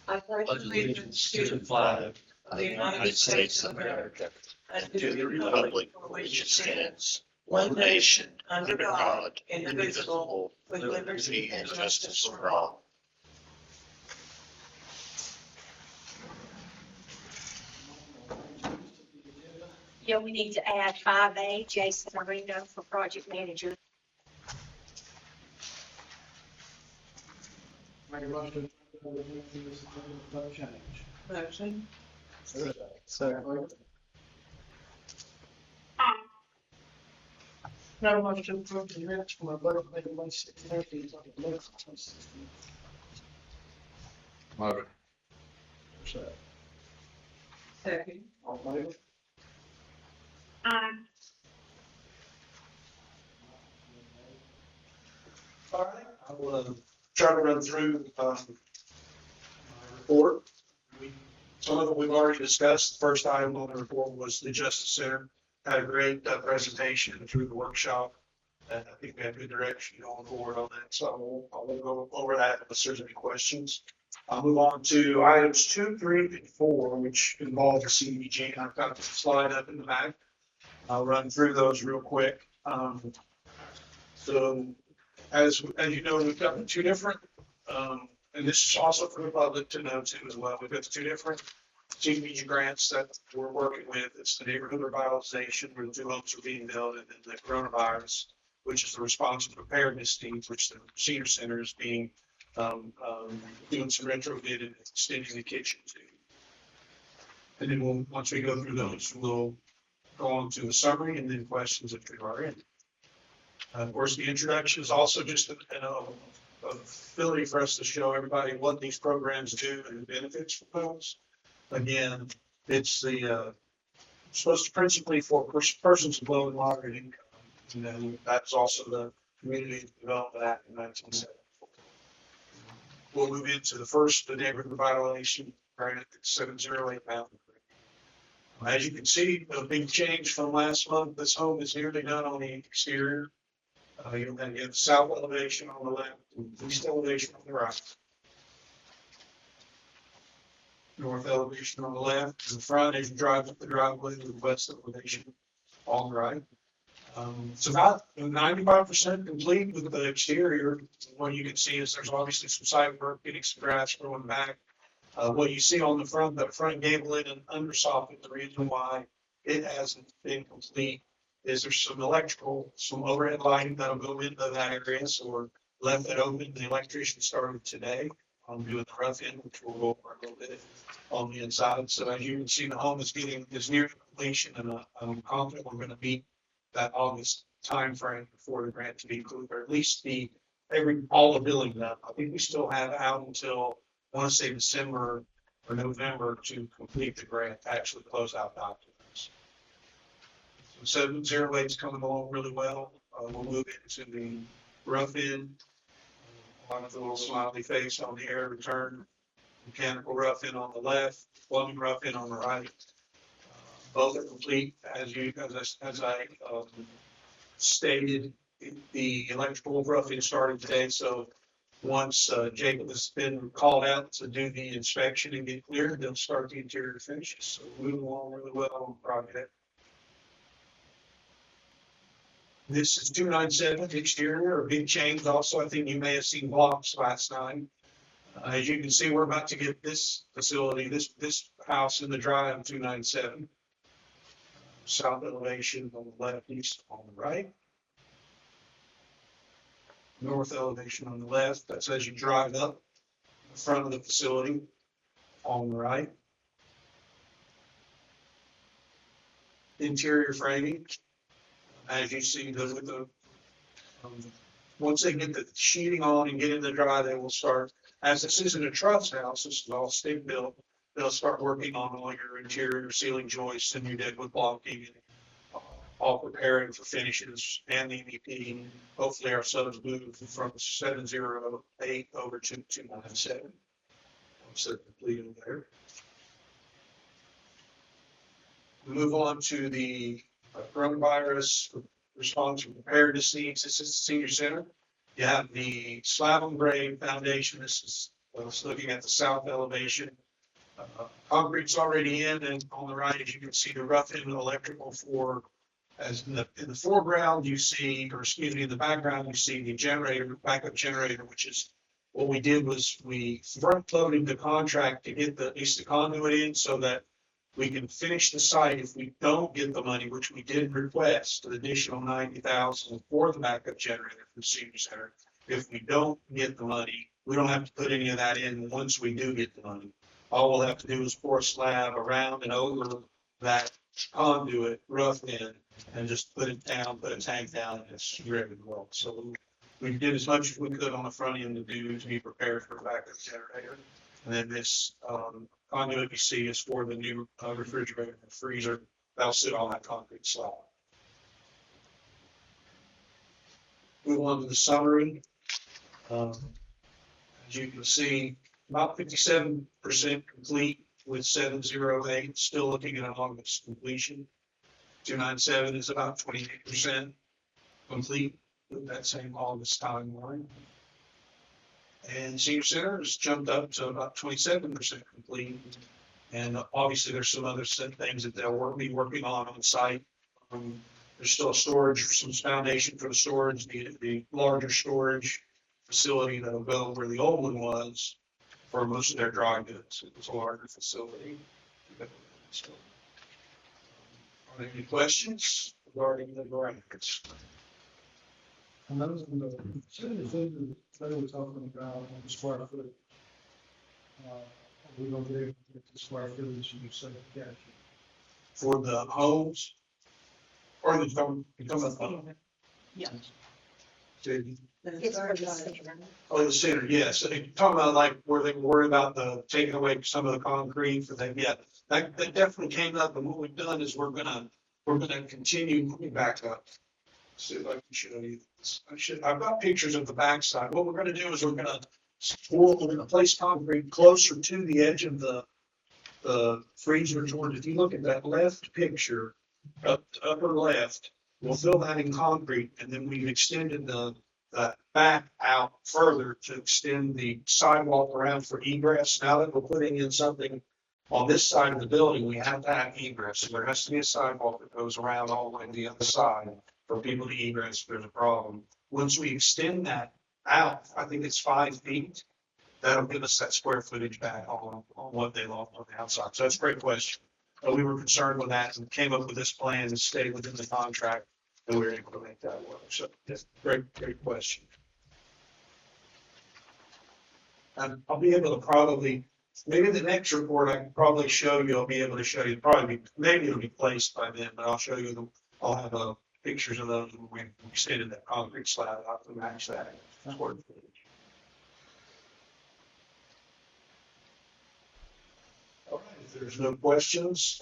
I pledge allegiance to the flag of the United States of America and to the republic for which it stands, one nation, under God, indivisible, with liberty and justice for all. Yeah, we need to add 5A, Jason Marino for project manager. Make a motion. No change. Motion. Second. Aye. No motion to approve the minutes from our budget meeting May 16th. Love it. Second. All in favor? Aye. All right, I will try to run through my report. Some of it we've already discussed. The first item on the report was the Justice Center. Had a great presentation through the workshop. And I think we have good direction going forward on that. So I won't go over that unless there's any questions. I'll move on to items 2, 3, and 4, which involve the CDBG. I've got the slide up in the back. I'll run through those real quick. So as you know, we've got two different, and this is also for the public to know too as well. We've got two different CDBG grants that we're working with. It's the neighborhood revitalization where the two homes are being built, and then the coronavirus, which is the response and preparedness teams, which the senior center is being, doing some retrofit and extending the kitchen to. And then once we go through those, we'll go on to a summary and then questions if there are any. Of course, the introduction is also just an ability for us to show everybody what these programs do and the benefits for folks. Again, it's supposed to principally for persons of low and moderate income. You know, that's also the Community Development Act in 1974. We'll move into the neighborhood revitalization grant, it's 708 Mountain Creek. As you can see, a big change from last month. This home is nearly done on the exterior. You'll then get south elevation on the left, east elevation on the right. North elevation on the left, in the front as you drive up the driveway, to the west elevation on the right. It's about 95% complete with the exterior. What you can see is there's obviously some side work, getting some grass growing back. What you see on the front gable end and undersoffit, the reason why it hasn't been complete is there's some overhead lighting that'll go into that area. So we're left that open. The electrician started today on doing the rough end, which we'll go over a little bit on the inside. So as you can see, the home is near completion, and I'm confident we're going to meet that August timeframe for the grant to be included, or at least the all the building done. I think we still have out until, I want to say December or November to complete the grant, actually close out documents. So 708's coming along really well. We'll move into the rough end. One of the little smiley face on the air return. Mechanical rough in on the left, plumbing rough in on the right. Both are complete as I stated. The electrical roughing started today, so once Jacob has been called out to do the inspection and get cleared, they'll start the interior finishes. So moving along really well on the project. This is 297 exterior, a big change. Also, I think you may have seen blocks last night. As you can see, we're about to get this facility, this house in the drive 297. South elevation on the left, east on the right. North elevation on the left. That's as you drive up the front of the facility on the right. Interior framing, as you see, with the once they get the sheeting on and get in the dry, they will start. As this isn't a truss house, this is all stick built. They'll start working on all your interior ceiling joists and your deadwood blocking, and all preparing for finishes and the MEP. Hopefully our subs move from 708 over to 297. Once they're completed there. We move on to the coronavirus response and preparedness needs. This is the senior center. You have the slab on grade foundation. This is looking at the south elevation. Concrete's already in, and on the right, as you can see, the rough end electrical for, as in the foreground, you see, or excuse me, in the background, you see the generator, backup generator, which is what we did was we front loaded the contract to get at least the conduit in so that we can finish the site. If we don't get the money, which we did request, an additional $90,000 for the backup generator for the senior center. If we don't get the money, we don't have to put any of that in once we do get the money. All we'll have to do is pour a slab around and over that conduit, rough in, and just put it down, put a tank down, and it's ready to roll. So we did as much as we could on the front end to be prepared for the backup generator. And then this conduit you see is for the new refrigerator and freezer. That'll sit on that concrete slab. Move on to the summary. As you can see, about 57% complete with 708, still looking at an August completion. 297 is about 28% complete with that same August timeline. And senior center has jumped up to about 27% complete. And obviously there's some other things that they'll be working on site. There's still storage, some foundation for the storage, the larger storage facility that'll go where the old one was for most of their dry goods. It was a larger facility. So, are there any questions regarding the grants? And those are the certain things that they were talking about on the square foot. We're gonna be able to get the square footage you said, yeah. For the homes? Or the, you talking about the Yeah. It's for the center. Oh, the center, yes. So you're talking about like where they worry about the taking away some of the concrete for them. Yeah, that definitely came up. And what we've done is we're gonna continue. Let me back up. See if I can show you this. I've got pictures of the backside. What we're gonna do is we're gonna place concrete closer to the edge of the freezer joint. If you look at that left picture, upper left, we'll fill that in concrete, and then we've extended the back out further to extend the sidewalk around for egress. Now that we're putting in something on this side of the building, we have to have egress. So there has to be a sidewalk that goes around all the way to the other side for people to egress if there's a problem. Once we extend that out, I think it's 5 feet, that'll give us that square footage back on what they lost on the outside. So that's a great question. But we were concerned with that and came up with this plan to stay within the contract, and we were able to make that work. So that's a great question. And I'll be able to probably, maybe the next report I can probably show you, I'll be able to show you, maybe it'll be placed by then, but I'll show you them. I'll have pictures of those when we extended that concrete slab out to match that. square footage. All right, if there's no questions,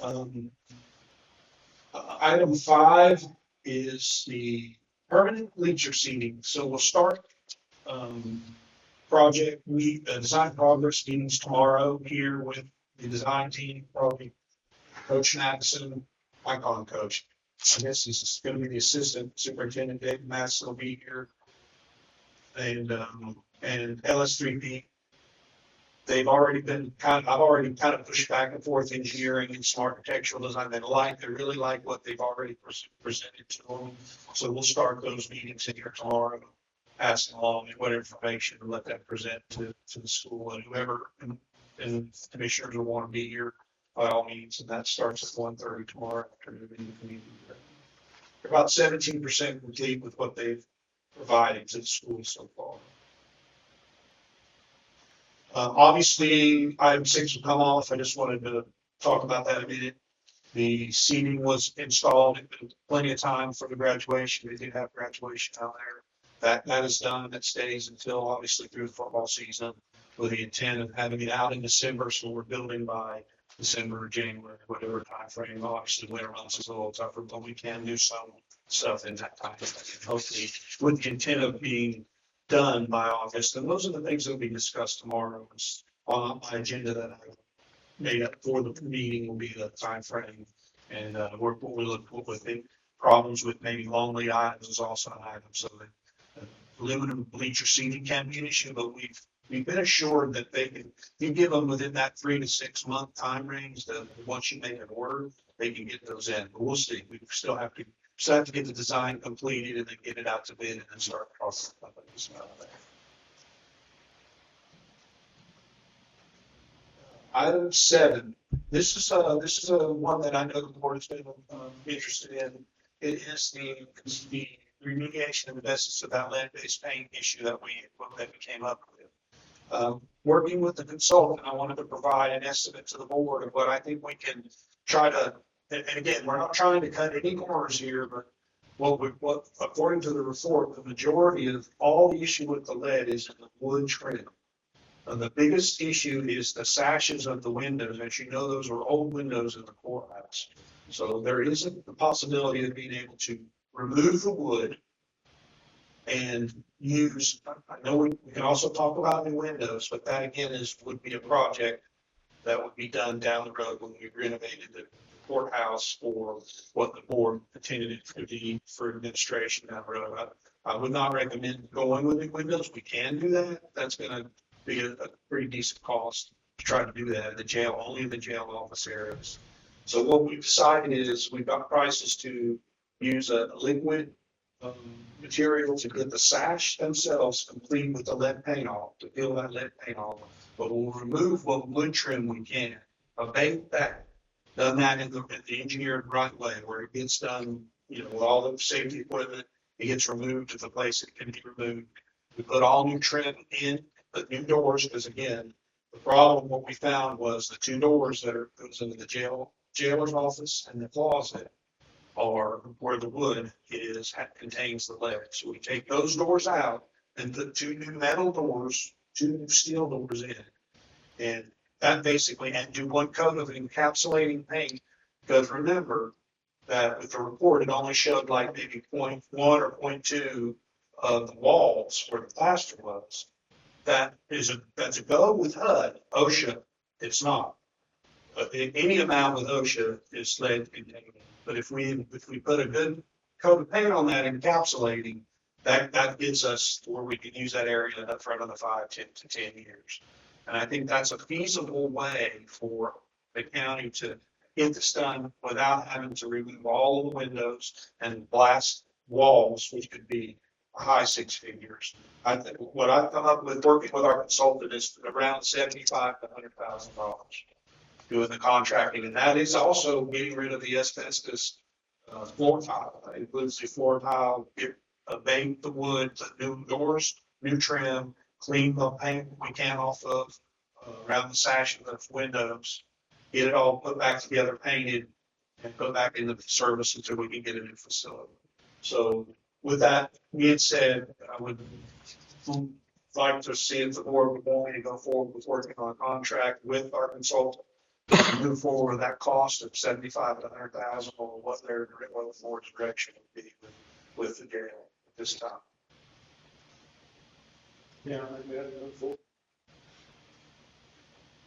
item 5 is the permanent bleacher seating. So we'll start, design progress meetings tomorrow here with the design team, probably Coach Madison, I call him Coach. I guess he's gonna be the assistant superintendent, Dave Madison will be here. And LS3P. I've already kind of pushed back and forth engineering and smart architectural design. They really like what they've already presented to them. So we'll start those meetings in here tomorrow, passing along what information and let that present to the school and whoever and commissioners will want to be here by all means. And that starts at 1:30 tomorrow afternoon in the community. They're about 17% complete with what they've provided to the school so far. Obviously, item 6 will come off. I just wanted to talk about that a minute. The seating was installed. It took plenty of time for the graduation. We did have graduation out there. That is done. That stays until obviously through the football season with the intent of having it out in December. So we're building by December or January, whatever time frame. Obviously, winter months is a little tougher, but we can do some stuff in that time. Hopefully, with the intent of being done by August. And those are the things that will be discussed tomorrow. On my agenda that I made up for the meeting will be the time frame and what we look with the problems with maybe long lead items is also an item. So that aluminum bleacher seating can be an issue, but we've been assured that you give them within that 3 to 6 month time range that once you make an order, they can get those in. But we'll see. We still have to get the design completed and then get it out to bid and then start processing companies. Item 7. This is a one that I know the board has been interested in. It is the remediation of the basis of that lead-based paint issue that we came up with. Working with the consultant, I wanted to provide an estimate to the board of what I think we can try to. And again, we're not trying to cut any corners here, but what according to the report, the majority of all the issue with the lead is in the wood trim. The biggest issue is the sashes of the windows. As you know, those are old windows in the courthouse. So there isn't the possibility of being able to remove the wood and use, I know we can also talk about new windows, but that again would be a project that would be done down the road when we renovated the courthouse or what the board intended it to be for administration down the road. I would not recommend going with new windows. We can do that. That's going to be a pretty decent cost to try to do that in the jail, only in the jail office areas. So what we've decided is we've got prices to use a liquid material to get the sash themselves complete with the lead paint off, to peel that lead paint off. But we'll remove what wood trim we can. Abate that. Done that in the engineered right way where it gets done, with all the safety equipment, it gets removed to the place it can be removed. We put all new trim in, put new doors, because again, the problem, what we found was the 2 doors that goes into the jailer's office and the closet are where the wood contains the lead. So we take those doors out and put 2 new metal doors, 2 new steel doors in. And that basically, and do 1 coat of encapsulating paint, because remember that with the report, it only showed like maybe 0.1 or 0.2 of the walls where the plaster was. That's a go with HUD. OSHA, it's not. Any amount with OSHA is lead containing. But if we put a good coat of paint on that encapsulating, that gets us to where we can use that area up front of the 5 to 10 years. And I think that's a feasible way for the county to get this done without having to remove all of the windows and blast walls, which could be a high 6 figures. I think what I've come up with working with our consultant is around $75,000 to $100,000 doing the contracting. And that is also getting rid of the asbestos floor tile. It includes the floor tile, abate the wood, put new doors, new trim, clean the paint we can off of around the sash of the windows, get it all put back together, painted, and put back into the service until we can get a new facility. So with that being said, I would like to see if the board would want to go forward with working on a contract with our consultant. Move forward with that cost of 75 to 100,000 or what the board's direction would be with the jail at this time. Yeah, I think we had to move forward.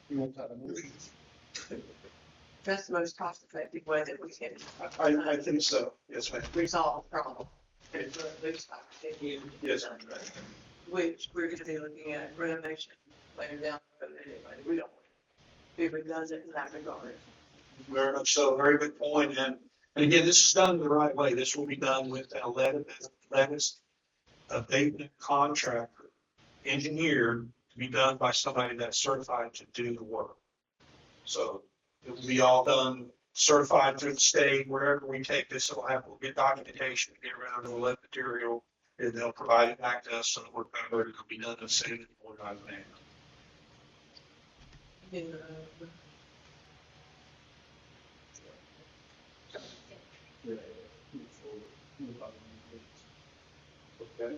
You want that to move? That's the most cost effective way that we can I think so. Yes, ma'am. resolve the problem. Lose $550,000. Yes. Which we're gonna be looking at renovation later down the road anyway. We don't want to be redundant in that regard. Very much so, very good point. And again, this is done the right way. This will be done with a lattice abatement contractor, engineered to be done by somebody that's certified to do the work. So it will be all done certified through the state. Wherever we take this, we'll get documentation, get around to the lead material, and they'll provide it back to us so that we're covered. It'll be done in a safe and organized manner. Okay.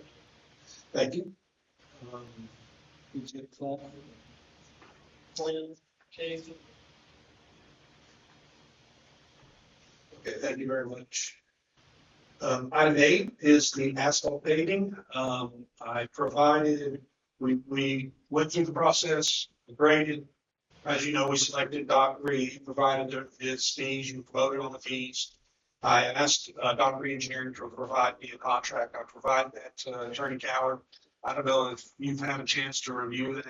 Thank you. Is it fall? Plan change? Okay, thank you very much. Item 8 is the asphalt paving. I provided, we went through the process, graded. As you know, we selected Doc Reed, provided his fees, you voted on the fees. I asked Doc Reed Engineering to provide me a contract. I provided that to Attorney Cower. I don't know if you've had a chance to review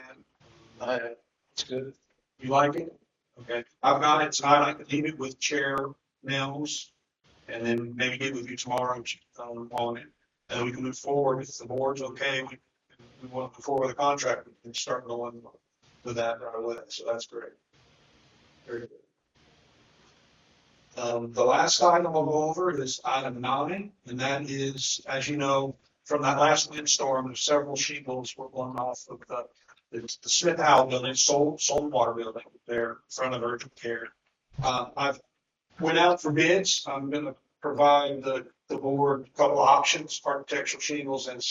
that. It's good. You like it? Okay. I've got it tonight. I can leave it with Chair Mills and then maybe get with you tomorrow on it. And we can move forward. If the board's okay, we want to move forward with the contract. We can start going with that right away. So that's great. Very good. The last item I'll go over is item 9, and that is, as you know, from that last windstorm, there's several shingles were blown off of the Smith Howell building, Soul Water building there in front of urgent care. I've went out for bids. I'm going to provide the board a couple of options, architectural shingles and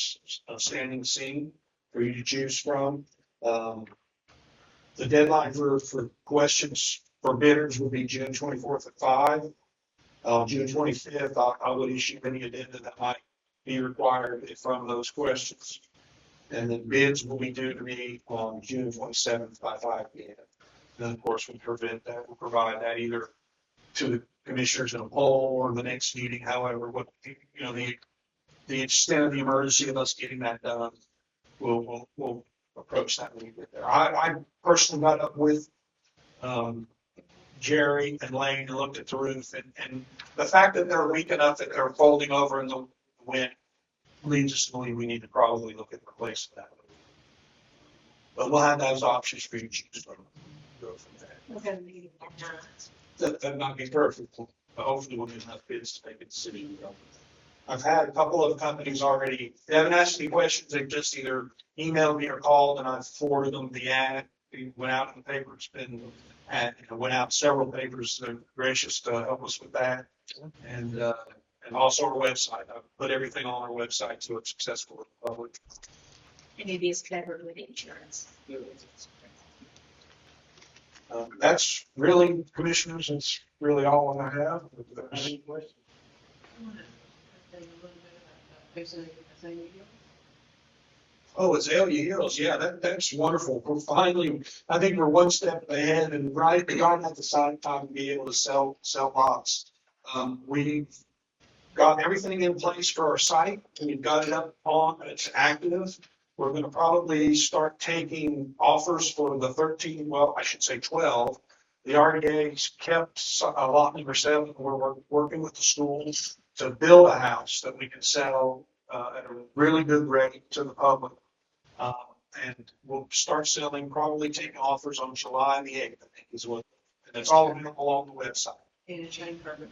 standing seam for you to choose from. The deadline for questions for bidders will be June 24th at 5. June 25th, I would issue any addenda that might be required from those questions. And then bids will be due to me on June 27th by 5 p.m. Then, of course, we'll provide that either to the commissioners in a poll or the next meeting, however, the extent of the emergency of us getting that done, we'll approach that when we get there. I personally got up with Jerry and Lane and looked at the roof, and the fact that they're weak enough that they're folding over in the wind leads us to believe we need to probably look at replacing that. But we'll have those options for you to choose from. Go from there. We're gonna need That might be perfect, but hopefully we'll get enough bids to make a decision. I've had a couple of companies already, they haven't asked any questions, they've just either emailed me or called, and I've forwarded them the ad. It went out in the paper, went out several papers, they're gracious to help us with that. And also our website, I've put everything on our website so it's accessible to the public. And it is covered with insurance. That's really, commissioners, it's really all I have. Any questions? Oh, Azalea Hills, yeah, that's wonderful. We're finally, I think we're one step ahead and right at the same time to be able to sell lots. We've got everything in place for our site. We've got it up on, it's active. We're going to probably start taking offers for the 13, well, I should say 12. The RDA's kept a lot number 7. We're working with the schools to build a house that we can sell at a really good rate to the public. And we'll start selling, probably taking offers on July the 8th, I think is what, and it's all available on the website. In a chain permit,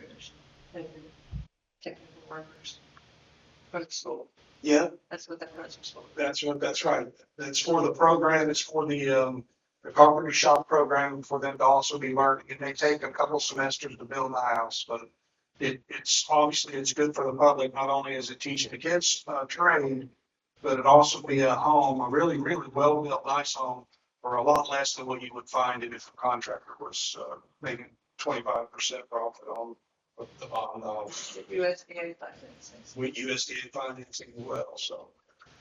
technical workers. For the school. Yeah, That's what that project's for. that's right. That's for the program. It's for the carpentry shop program for them to also be learning. It may take a couple semesters to build the house, but it's obviously it's good for the public. Not only is it teaching the kids trade, but it'd also be a home, a really, really well-built, nice home for a lot less than what you would find it if a contractor was, making 25% profit on the bottom dollar USDA financing. with USDA financing as well, so.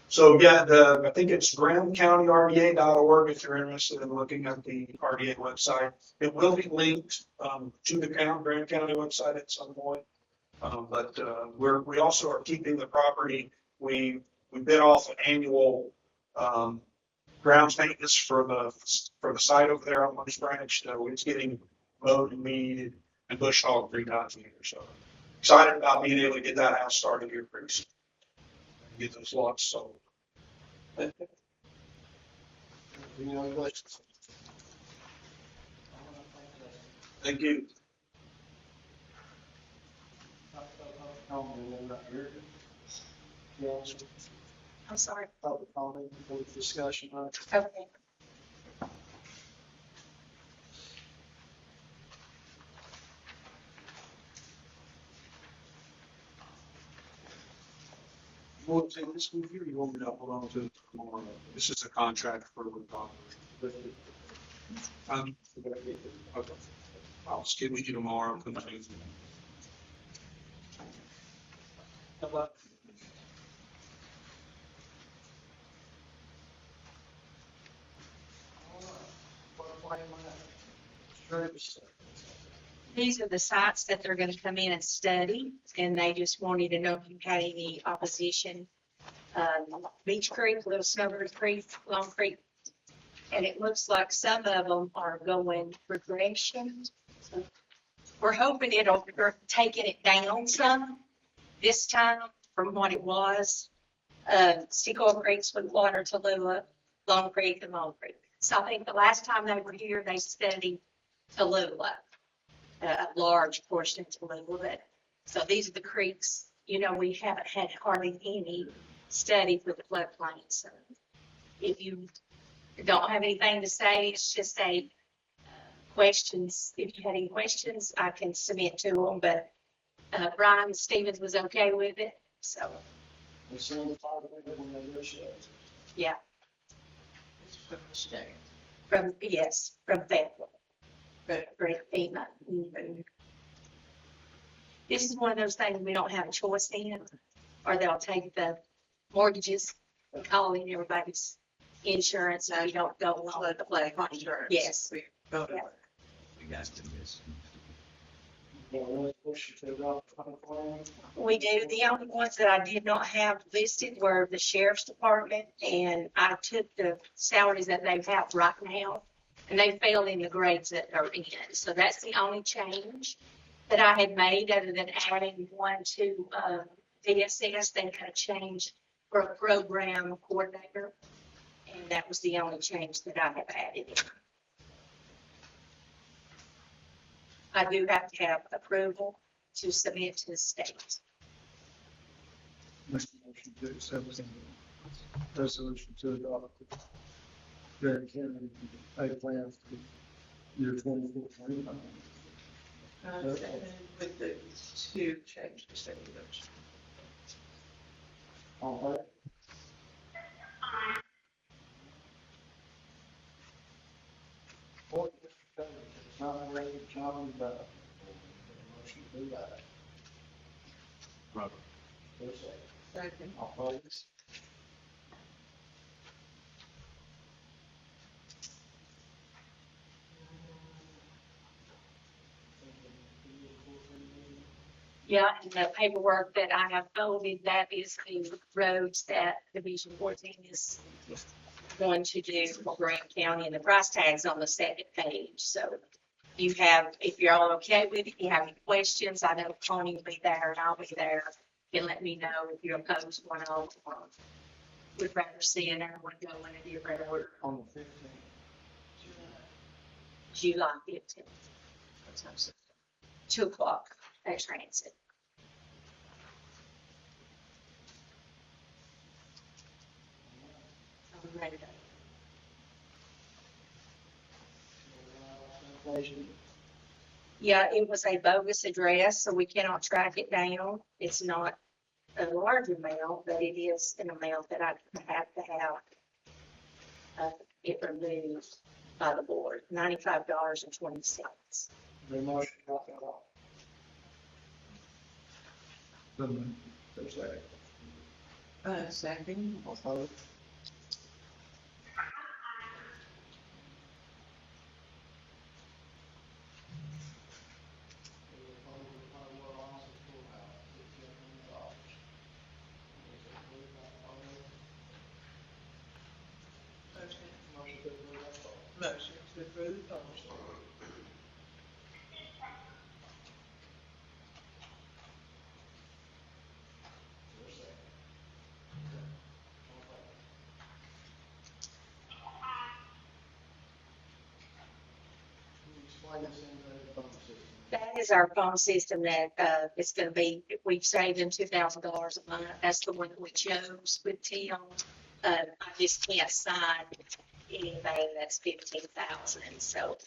So yeah, I think it's GrahamCountyRDA.org if you're interested in looking at the RDA website. It will be linked, to the Graham County website at some point. But we also are keeping the property. We bid off an annual, grounds maintenance for the site over there on Lunch Branch. So it's getting mowed and weeded and bush hogged 3 times a year. So excited about being able to get that house started here pretty soon. Get those lots sold. Any other questions? Thank you. I'm sorry. Public comment before the discussion. Okay. You want to take this with you, or you want me to hold on to it tomorrow? This is a contract for the doctor. Okay. I'll just get with you tomorrow. These are the sites that they're gonna come in and study, and they just wanted to know if you had any opposition. Beach Creek, Little Snowbird Creek, Long Creek. And it looks like some of them are going progression. So we're hoping we're taking it down some this time from what it was. Stickoil Creek's with water, Tallulah, Long Creek and Long Creek. So I think the last time they were here, they studied Tallulah, a large portion of Tallulah. But so these are the creeks, we haven't had hardly any study for the floodplain. So if you don't have anything to say, it's just questions. If you had any questions, I can submit to them, but Brian Stevens was okay with it, so. Yeah. From federal. Great FEMA. This is one of those things we don't have a choice in, or they'll take the mortgages and call in everybody's insurance, and we don't go along with the flag insurance. Yes. We go to Yeah. work. We got to do this. We do. The only ones that I did not have listed were the sheriff's department, and I took the salaries that they have right now, and they fell in the grades that are in. So that's the only change that I had made, other than adding one to DSS. They had a change for a program coordinator, and that was the only change that I have added. I do have to have approval to submit to the state. Motion to accept the resolution to adopt the Graham County pay plan for year 24-25. With the 2 changes that we mentioned. All right. Not ready to challenge that. Motion to do that. Robert. Second. All opposed? Yeah, and the paperwork that I have folded, that is the roads that Division 14 is going to do for Graham County, and the price tag's on the second page. So you have, if you're all okay with it, you have any questions, I know Tony will be there and I'll be there. You can let me know if you're opposed to one of them, or would rather see it, or would go in a different order. On the 15th. July 15th. 2 o'clock at transit. I'm ready to. Yeah, it was a bogus address, so we cannot track it down. It's not a large amount, but it is an amount that I have to have it removed by the board, $95.20. Very much, got that off. Then, there's that. Second. All opposed? Motion to approve. Explain this in the phone system. That is our phone system that, it's gonna be, we've saved them $2,000 a month. That's the one that we chose with Tim. I just can't sign anything that's 15,000, so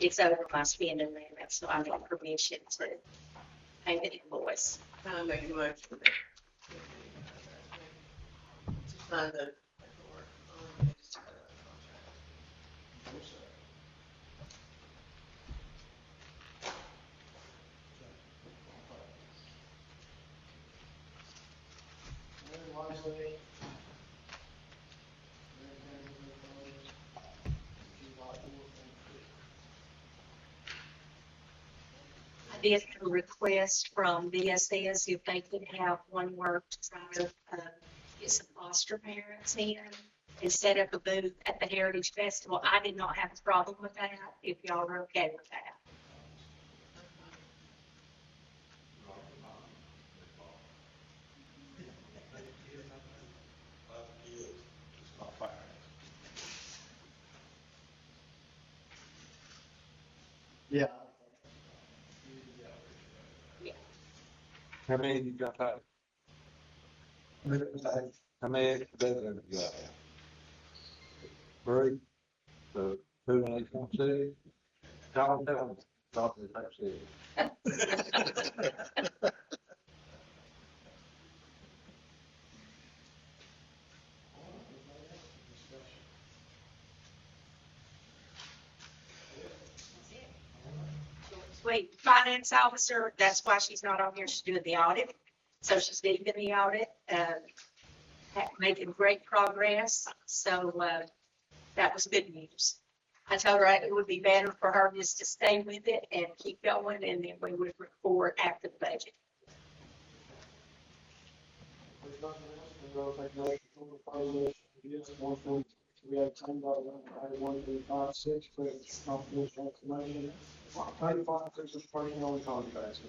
it's over my spending limit, so I need permission to pay the invoice. I make a motion. To sign the paperwork on this contract. And lastly, I did have a request from BSS if they could have one work to try to get some foster parents in and set up a booth at the Heritage Festival. I did not have a problem with that, if y'all are okay with that. yeah. How many you got that? How many veterans you got? 3. So 2 and 8.2. Calm down. Stop this next year. Sweet finance officer, that's why she's not on here, she's doing the audit. So she's been in the audit, making great progress, so, that was good news. I told her it would be better for her just to stay with it and keep going, and then we would report after the budget. There's nothing else, we'll take motion for the closed session. Yes, 1:43. We have 10.156, but confidential information. 95, 6 personnel contracts.